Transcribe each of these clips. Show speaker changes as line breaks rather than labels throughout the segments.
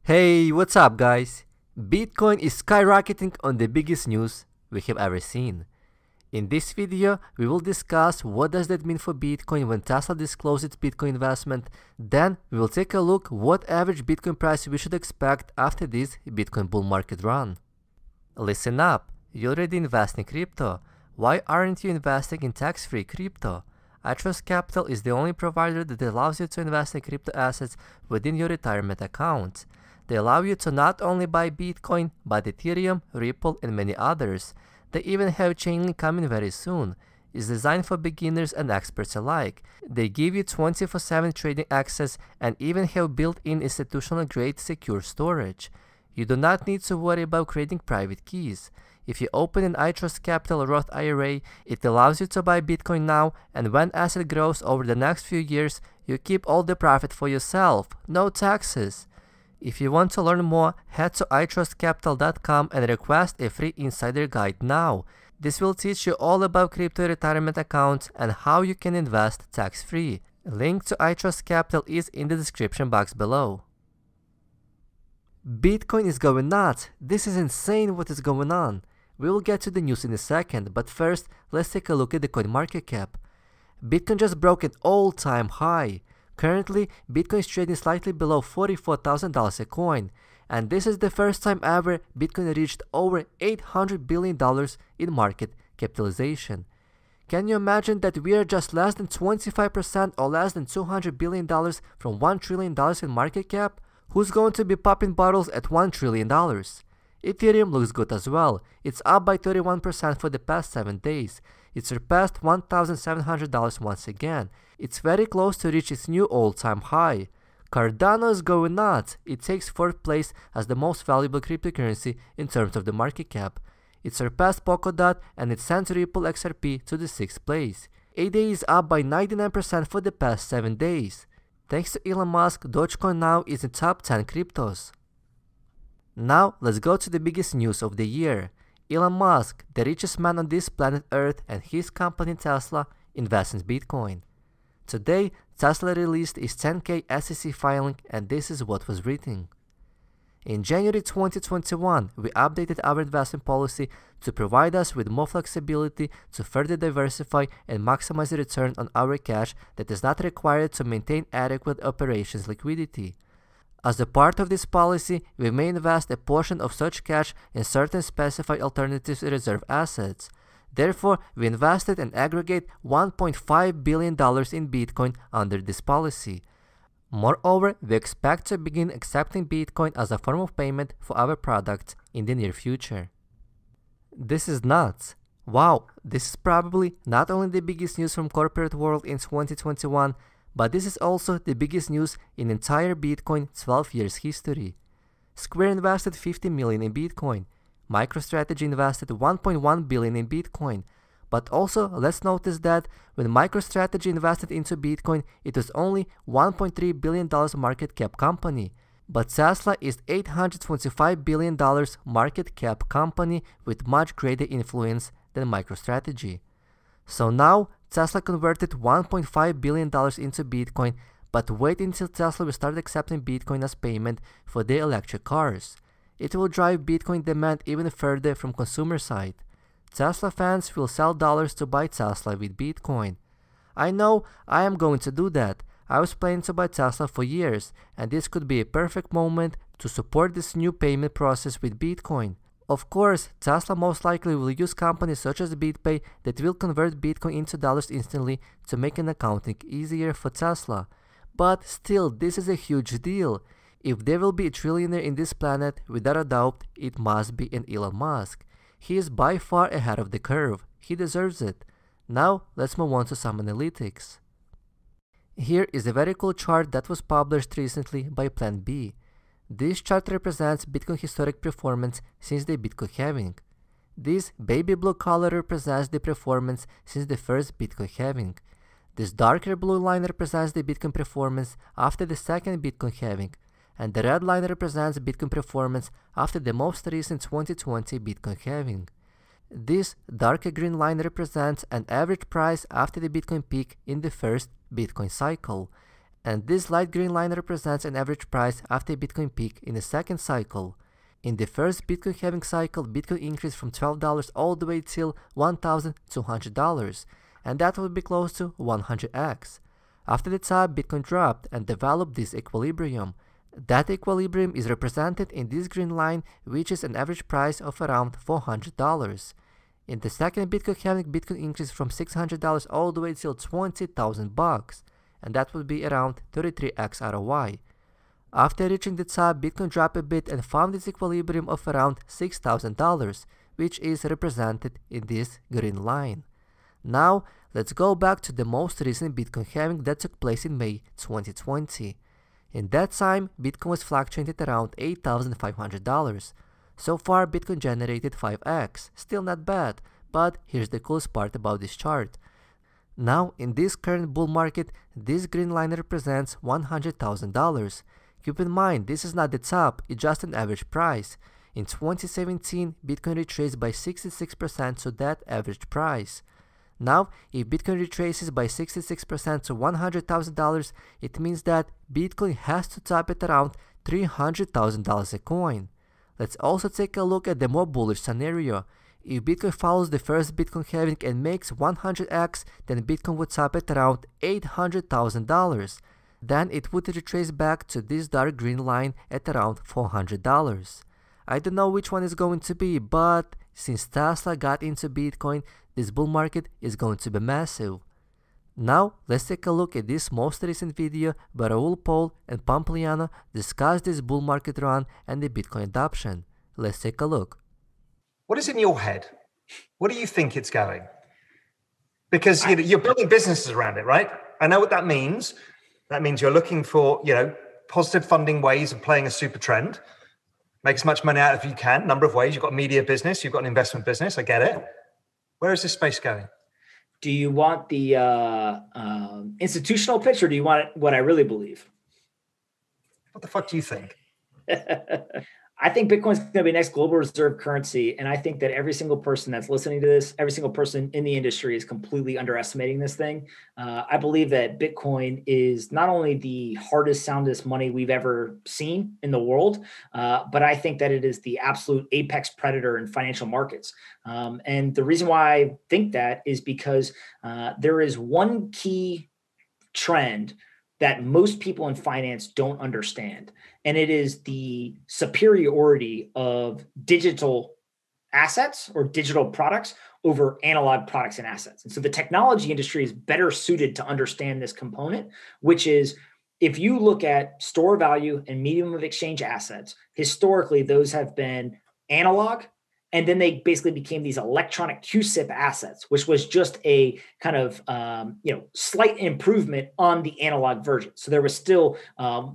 Hey, what's up guys? Bitcoin is skyrocketing on the biggest news we have ever seen. In this video, we will discuss what does that mean for Bitcoin when Tesla disclosed its Bitcoin investment. Then we will take a look what average Bitcoin price we should expect after this Bitcoin bull market run. Listen up, you already invest in crypto. Why aren't you investing in tax-free crypto? iTrustCapital is the only provider that allows you to invest in crypto assets within your retirement account. They allow you to not only buy Bitcoin, but Ethereum, Ripple, and many others. They even have Chainlink coming very soon. It's designed for beginners and experts alike. They give you 24/7 trading access and even have built-in institutional-grade secure storage. You do not need to worry about creating private keys. If you open an iTrustCapital Roth IRA, it allows you to buy Bitcoin now, and when asset grows over the next few years, you keep all the profit for yourself. No taxes. If you want to learn more, head to iTrustCapital.com and request a free insider guide now. This will teach you all about crypto retirement accounts and how you can invest tax-free. Link to iTrustCapital is in the description box below. Bitcoin is going nuts. This is insane what is going on. We will get to the news in a second, but first, let's take a look at the CoinMarketCap. Bitcoin just broke an all-time high. Currently, Bitcoin is trading slightly below $44,000 a coin, and this is the first time ever Bitcoin reached over $800 billion in market capitalization. Can you imagine that we are just less than 25% or less than $200 billion from $1 trillion in market cap? Who's going to be popping bottles at $1 trillion? Ethereum looks good as well. It's up by 31% for the past 7 days. It surpassed $1,700 once again. It's very close to reach its new all-time high. Cardano is going nuts. It takes 4th place as the most valuable cryptocurrency in terms of the market cap. It surpassed Polkadot and it sent Ripple XRP to the 6th place. ADA is up by 99% for the past 7 days. Thanks to Elon Musk, Dogecoin now is in top 10 cryptos. Now let's go to the biggest news of the year. Elon Musk, the richest man on this planet Earth, and his company Tesla invest in Bitcoin. Today, Tesla released its 10K SEC filing, and this is what was written. In January 2021, we updated our investment policy to provide us with more flexibility to further diversify and maximize the return on our cash that is not required to maintain adequate operations liquidity. As a part of this policy, we may invest a portion of such cash in certain specified alternative reserve assets. Therefore, we invested an aggregate $1.5 billion in Bitcoin under this policy. Moreover, we expect to begin accepting Bitcoin as a form of payment for our products in the near future. This is nuts. Wow, this is probably not only the biggest news from corporate world in 2021, but this is also the biggest news in entire Bitcoin 12 years history. Square invested $50 million in Bitcoin. MicroStrategy invested $1.1 billion in Bitcoin. But also, let's notice that when MicroStrategy invested into Bitcoin, it was only $1.3 billion market cap company. But Tesla is $825 billion market cap company with much greater influence than MicroStrategy. So now, Tesla converted $1.5 billion into Bitcoin, but wait until Tesla will start accepting Bitcoin as payment for their electric cars. It will drive Bitcoin demand even further from consumer side. Tesla fans will sell dollars to buy Tesla with Bitcoin. I know I am going to do that. I was planning to buy Tesla for years, and this could be a perfect moment to support this new payment process with Bitcoin. Of course, Tesla most likely will use companies such as BitPay that will convert Bitcoin into dollars instantly to make an accounting easier for Tesla. But still, this is a huge deal. If there will be a trillionaire in this planet, without a doubt, it must be an Elon Musk. He is by far ahead of the curve. He deserves it. Now, let's move on to some analytics. Here is a very cool chart that was published recently by Plan B. This chart represents Bitcoin historic performance since the Bitcoin halving. This baby blue color represents the performance since the first Bitcoin halving. This darker blue line represents the Bitcoin performance after the second Bitcoin halving, and the red line represents Bitcoin performance after the most recent 2020 Bitcoin halving. This darker green line represents an average price after the Bitcoin peak in the first Bitcoin cycle, And this light green line represents an average price after Bitcoin peak in the second cycle. In the first Bitcoin halving cycle, Bitcoin increased from $12 all the way till $1,200, and that would be close to 100x. After the top, Bitcoin dropped and developed this equilibrium. That equilibrium is represented in this green line, which is an average price of around $400. In the second Bitcoin halving, Bitcoin increased from $600 all the way till $20,000, and that would be around 33x ROI. After reaching the top, Bitcoin dropped a bit and found its equilibrium of around $6,000, which is represented in this green line. Now, let's go back to the most recent Bitcoin halving that took place in May 2020. In that time, Bitcoin was fluctuating at around $8,500. So far, Bitcoin generated 5x, still not bad, but here's the coolest part about this chart. Now, in this current bull market, this green line represents $100,000. Keep in mind, this is not the top, it's just an average price. In 2017, Bitcoin retraced by 66% to that average price. Now, if Bitcoin retraces by 66% to $100,000, it means that Bitcoin has to top at around $300,000 a coin. Let's also take a look at the more bullish scenario. If Bitcoin follows the first Bitcoin halving and makes 100x, then Bitcoin would top at around $800,000. Then it would retrace back to this dark green line at around $400. I don't know which one is going to be, but since Tesla got into Bitcoin, this bull market is going to be massive. Now, let's take a look at this most recent video where Raul Paul and Pompliano discuss this bull market run and the Bitcoin adoption. Let's take a look.
What is in your head? What do you think it's going? Because you're building businesses around it, right? I know what that means. That means you're looking for, positive funding ways of playing a super trend. Make as much money out of you can, number of ways. You've got a media business, you've got an investment business. I get it. Where is this space going?
Do you want the institutional pitch, or do you want what I really believe?
What the fuck do you think?
I think Bitcoin is going to be the next global reserve currency. And I think that every single person that's listening to this, every single person in the industry is completely underestimating this thing. I believe that Bitcoin is not only the hardest, soundest money we've ever seen in the world, but I think that it is the absolute apex predator in financial markets. And the reason why I think that is because there is one key trend that most people in finance don't understand. And it is the superiority of digital assets or digital products over analog products and assets. And so the technology industry is better suited to understand this component, which is if you look at store value and medium of exchange assets, historically, those have been analog. And then they basically became these electronic QSIP assets, which was just a kind of slight improvement on the analog version. So there was still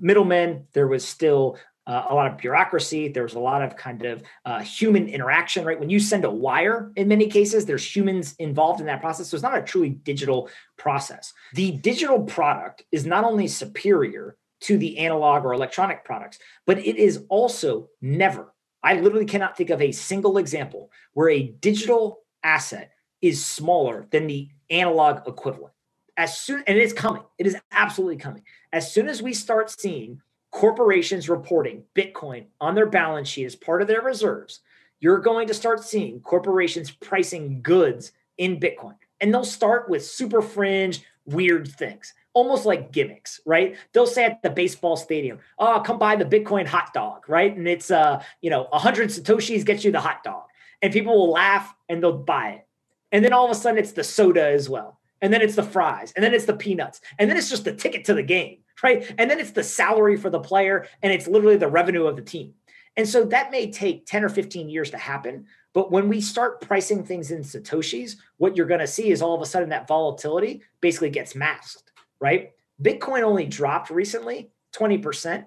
middlemen, there was still a lot of bureaucracy, there was a lot of kind of human interaction, right? When you send a wire, in many cases, there's humans involved in that process. So it's not a truly digital process. The digital product is not only superior to the analog or electronic products, but it is also never. I literally cannot think of a single example where a digital asset is smaller than the analog equivalent. And it's coming. It is absolutely coming. As soon as we start seeing corporations reporting Bitcoin on their balance sheet as part of their reserves, you're going to start seeing corporations pricing goods in Bitcoin. And they'll start with super fringe, weird things. Almost like gimmicks, right? They'll say at the baseball stadium, "Oh, come buy the Bitcoin hot dog," right? And it's 100 Satoshis gets you the hot dog. And people will laugh and they'll buy it. And then all of a sudden it's the soda as well. And then it's the fries. And then it's the peanuts. And then it's just the ticket to the game, right? And then it's the salary for the player. And it's literally the revenue of the team. And so that may take 10 or 15 years to happen. But when we start pricing things in Satoshis, what you're going to see is all of a sudden that volatility basically gets masked. Right? Bitcoin only dropped recently 20%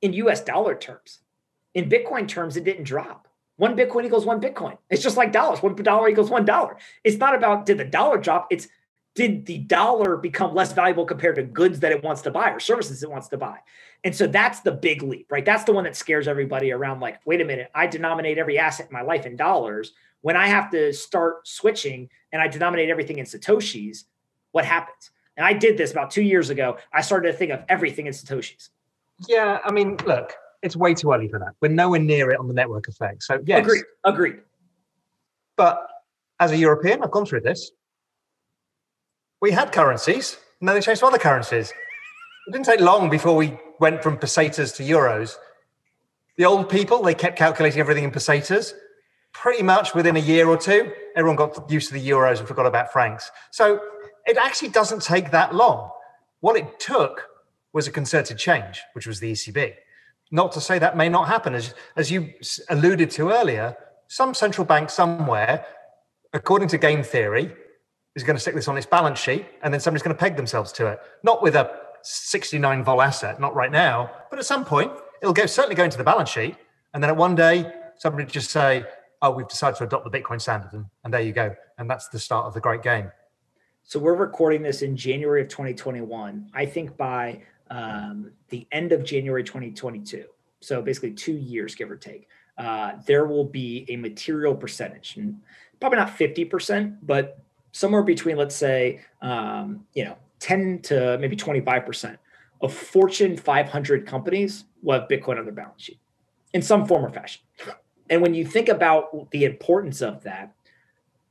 in US dollar terms. In Bitcoin terms, it didn't drop. One Bitcoin equals one Bitcoin. It's just like dollars. $1 equals $1. It's not about did the dollar drop. It's did the dollar become less valuable compared to goods that it wants to buy or services it wants to buy. And so that's the big leap, right? That's the one that scares everybody around like, wait a minute, I denominate every asset in my life in dollars. When I have to start switching and I denominate everything in Satoshis, what happens? And I did this about 2 years ago. I started to think of everything in Satoshis.
Yeah, I mean, look, it's way too early for that. We're nowhere near it on the network effect. So yes.
Agreed.
But as a European, I've gone through this. We had currencies, and then they changed to other currencies. It didn't take long before we went from pesetas to euros. The old people, they kept calculating everything in pesetas. Pretty much within a year or two, everyone got used to the euros and forgot about francs. So it actually doesn't take that long. What it took was a concerted change, which was the ECB. Not to say that may not happen. As you alluded to earlier, some central bank somewhere, according to game theory, is going to stick this on its balance sheet, and then somebody's going to peg themselves to it. Not with a 69 vol asset, not right now, but at some point, it'll certainly go into the balance sheet. And then at one day, somebody just say, oh, we've decided to adopt the Bitcoin standard. And there you go. And that's the start of the great game.
So we're recording this in January of 2021. I think by the end of January 2022, so basically 2 years, give or take, there will be a material percentage, and probably not 50%, but somewhere between, let's say, 10 to maybe 25% of Fortune 500 companies will have Bitcoin on their balance sheet in some form or fashion. And when you think about the importance of that,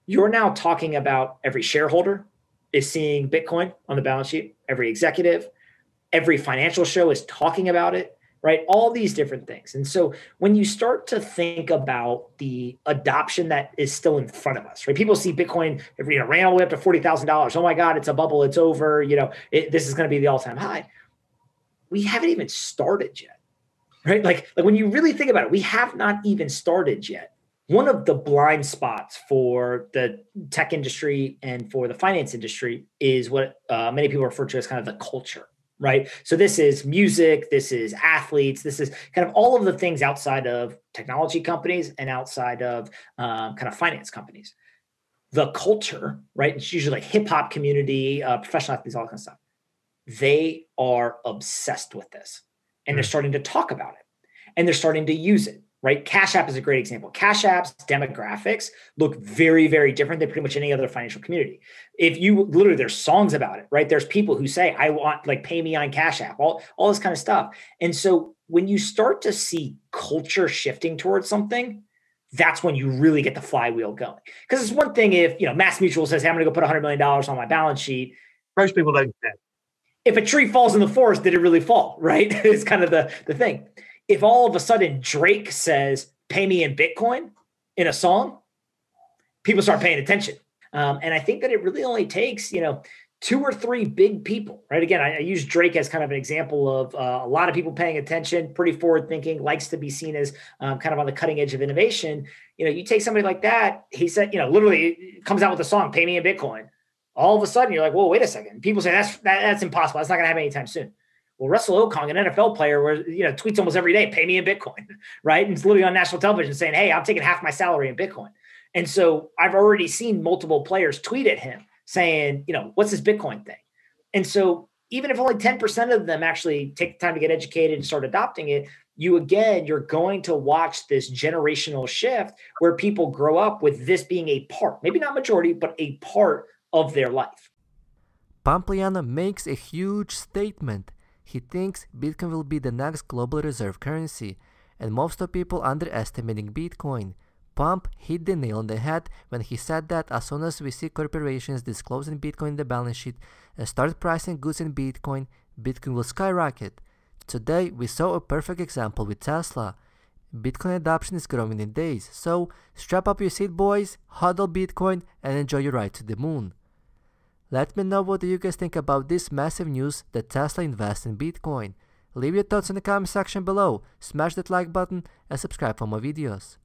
you're now talking about every shareholder is seeing Bitcoin on the balance sheet, every executive, every financial show is talking about it, right? All these different things. And so when you start to think about the adoption that is still in front of us, right? People see Bitcoin, ran all the way up to $40,000. Oh my God, it's a bubble. It's over. This is going to be the all-time high. We haven't even started yet, right? Like when you really think about it, we have not even started yet. One of the blind spots for the tech industry and for the finance industry is what many people refer to as kind of the culture, right? So this is music, this is athletes, this is kind of all of the things outside of technology companies and outside of kind of finance companies. The culture, right? It's usually like hip hop community, professional athletes, all that kind of stuff. They are obsessed with this, and they're starting to talk about it, and they're starting to use it. Right? Cash App is a great example. Cash App's demographics look very, very different than pretty much any other financial community. If you literally, there's songs about it, right? There's people who say, I want, like, pay me on Cash App, all this kind of stuff. And so when you start to see culture shifting towards something, that's when you really get the flywheel going. Because it's one thing if, Mass Mutual says, hey, I'm going to go put $100 million on my balance sheet.
Most people don't care.
If a tree falls in the forest, did it really fall, right? It's kind of the thing. If all of a sudden Drake says, pay me in Bitcoin in a song, people start paying attention. And I think that it really only takes, 2 or 3 big people, right? Again, I use Drake as kind of an example of a lot of people paying attention, pretty forward thinking, likes to be seen as kind of on the cutting edge of innovation. You take somebody like that, he said, literally comes out with a song, pay me in Bitcoin. All of a sudden you're like, whoa, wait a second. People say that's impossible. That's not going to happen anytime soon. Well, Russell Okong, an NFL player, tweets almost every day, pay me in Bitcoin, right? And it's literally on national television saying, hey, I'm taking half my salary in Bitcoin. And so I've already seen multiple players tweet at him saying, what's this Bitcoin thing? And so even if only 10% of them actually take the time to get educated and start adopting it, you're going to watch this generational shift where people grow up with this being a part, maybe not majority, but a part of their life.
Pampliano makes a huge statement. He thinks Bitcoin will be the next global reserve currency, and most of people underestimating Bitcoin. Pump hit the nail on the head when he said that as soon as we see corporations disclosing Bitcoin in the balance sheet and start pricing goods in Bitcoin, Bitcoin will skyrocket. Today, we saw a perfect example with Tesla. Bitcoin adoption is growing in days, so strap up your seat, boys, hodl Bitcoin, and enjoy your ride to the moon. Let me know what you guys think about this massive news that Tesla invests in Bitcoin. Leave your thoughts in the comment section below, smash that like button, and subscribe for more videos.